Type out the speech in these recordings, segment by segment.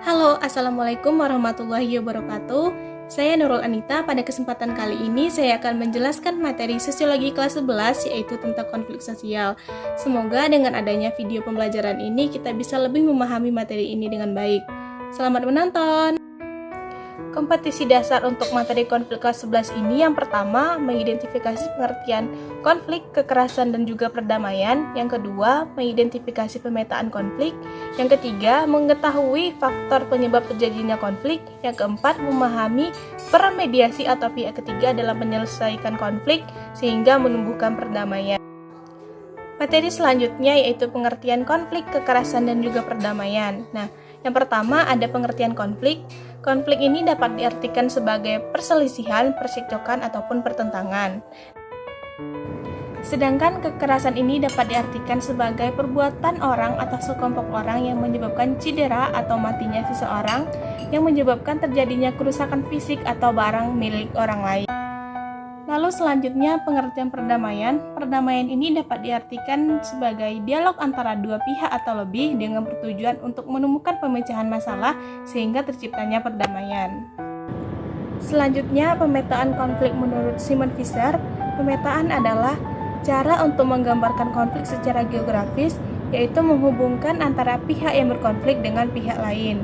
Halo, Assalamualaikum warahmatullahi wabarakatuh. Saya Nurul Anita. Pada kesempatan kali ini saya akan menjelaskan materi sosiologi kelas 11 yaitu tentang konflik sosial. Semoga dengan adanya video pembelajaran ini kita bisa lebih memahami materi ini dengan baik. Selamat menonton! Kompetisi dasar untuk materi konflik kelas 11 ini yang pertama, mengidentifikasi pengertian konflik, kekerasan, dan juga perdamaian. Yang kedua, mengidentifikasi pemetaan konflik. Yang ketiga, mengetahui faktor penyebab terjadinya konflik. Yang keempat, memahami peran mediasi atau pihak ketiga dalam menyelesaikan konflik sehingga menumbuhkan perdamaian. Materi selanjutnya yaitu pengertian konflik, kekerasan, dan juga perdamaian. Nah, yang pertama ada pengertian konflik. Konflik ini dapat diartikan sebagai perselisihan, percekcokan, ataupun pertentangan. Sedangkan kekerasan ini dapat diartikan sebagai perbuatan orang atau sekelompok orang yang menyebabkan cedera atau matinya seseorang, yang menyebabkan terjadinya kerusakan fisik atau barang milik orang lain. Lalu selanjutnya pengertian perdamaian. Perdamaian ini dapat diartikan sebagai dialog antara dua pihak atau lebih dengan bertujuan untuk menemukan pemecahan masalah sehingga terciptanya perdamaian. Selanjutnya pemetaan konflik menurut Simon Fisher. Pemetaan adalah cara untuk menggambarkan konflik secara geografis, yaitu menghubungkan antara pihak yang berkonflik dengan pihak lain.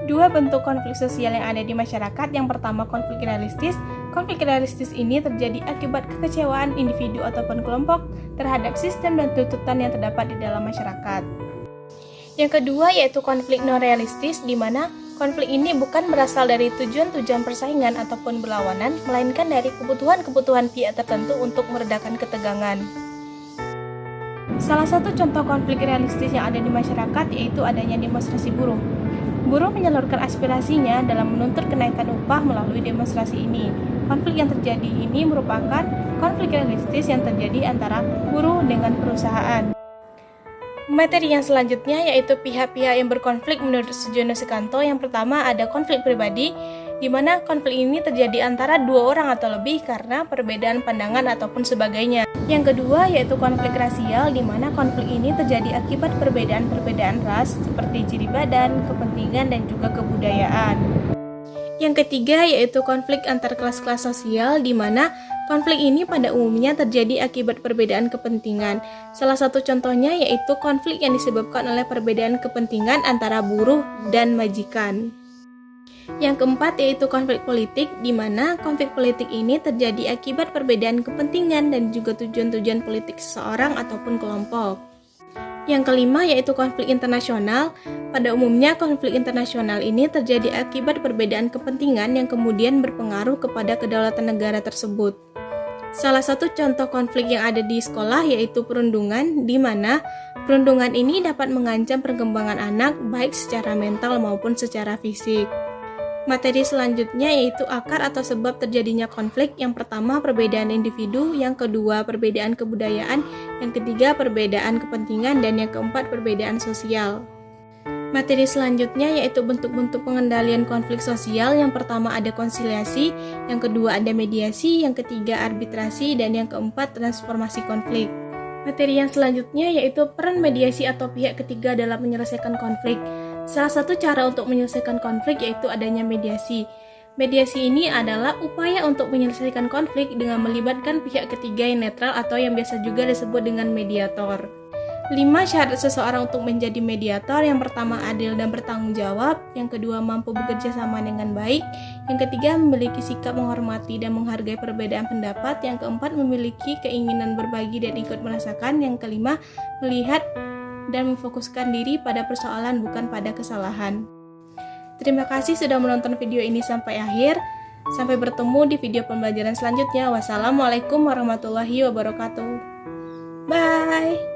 Dua bentuk konflik sosial yang ada di masyarakat. Yang pertama konflik realistis. Konflik realistis ini terjadi akibat kekecewaan individu ataupun kelompok terhadap sistem dan tuntutan yang terdapat di dalam masyarakat. Yang kedua yaitu konflik non realistis, di mana konflik ini bukan berasal dari tujuan-tujuan persaingan ataupun berlawanan, melainkan dari kebutuhan-kebutuhan pihak tertentu untuk meredakan ketegangan. Salah satu contoh konflik realistis yang ada di masyarakat yaitu adanya demonstrasi buruh. Buruh menyalurkan aspirasinya dalam menuntut kenaikan upah melalui demonstrasi ini. Konflik yang terjadi ini merupakan konflik realistis yang terjadi antara buruh dengan perusahaan. Materi yang selanjutnya yaitu pihak-pihak yang berkonflik menurut Sujono Sukanto. Yang pertama ada konflik pribadi, di mana konflik ini terjadi antara dua orang atau lebih karena perbedaan pandangan ataupun sebagainya. Yang kedua yaitu konflik rasial, di mana konflik ini terjadi akibat perbedaan-perbedaan ras seperti ciri badan, kepentingan, dan juga kebudayaan. Yang ketiga yaitu konflik antar kelas-kelas sosial, di mana konflik ini pada umumnya terjadi akibat perbedaan kepentingan. Salah satu contohnya yaitu konflik yang disebabkan oleh perbedaan kepentingan antara buruh dan majikan. Yang keempat yaitu konflik politik, di mana konflik politik ini terjadi akibat perbedaan kepentingan dan juga tujuan-tujuan politik seseorang ataupun kelompok. Yang kelima yaitu konflik internasional. Pada umumnya konflik internasional ini terjadi akibat perbedaan kepentingan yang kemudian berpengaruh kepada kedaulatan negara tersebut. Salah satu contoh konflik yang ada di sekolah yaitu perundungan, di mana perundungan ini dapat mengancam perkembangan anak baik secara mental maupun secara fisik. Materi selanjutnya yaitu akar atau sebab terjadinya konflik. Yang pertama perbedaan individu, yang kedua perbedaan kebudayaan, yang ketiga perbedaan kepentingan, dan yang keempat perbedaan sosial. Materi selanjutnya yaitu bentuk-bentuk pengendalian konflik sosial. Yang pertama ada konsiliasi, yang kedua ada mediasi, yang ketiga arbitrasi, dan yang keempat transformasi konflik. Materi yang selanjutnya yaitu peran mediasi atau pihak ketiga dalam menyelesaikan konflik. Salah satu cara untuk menyelesaikan konflik yaitu adanya mediasi. Mediasi ini adalah upaya untuk menyelesaikan konflik dengan melibatkan pihak ketiga yang netral atau yang biasa juga disebut dengan mediator. 5 syarat seseorang untuk menjadi mediator. Yang pertama adil dan bertanggung jawab, yang kedua mampu bekerja sama dengan baik, yang ketiga memiliki sikap menghormati dan menghargai perbedaan pendapat, yang keempat memiliki keinginan berbagi dan ikut merasakan, yang kelima melihat dan memfokuskan diri pada persoalan bukan pada kesalahan. Terima kasih sudah menonton video ini sampai akhir. Sampai bertemu di video pembelajaran selanjutnya. Wassalamualaikum warahmatullahi wabarakatuh. Bye.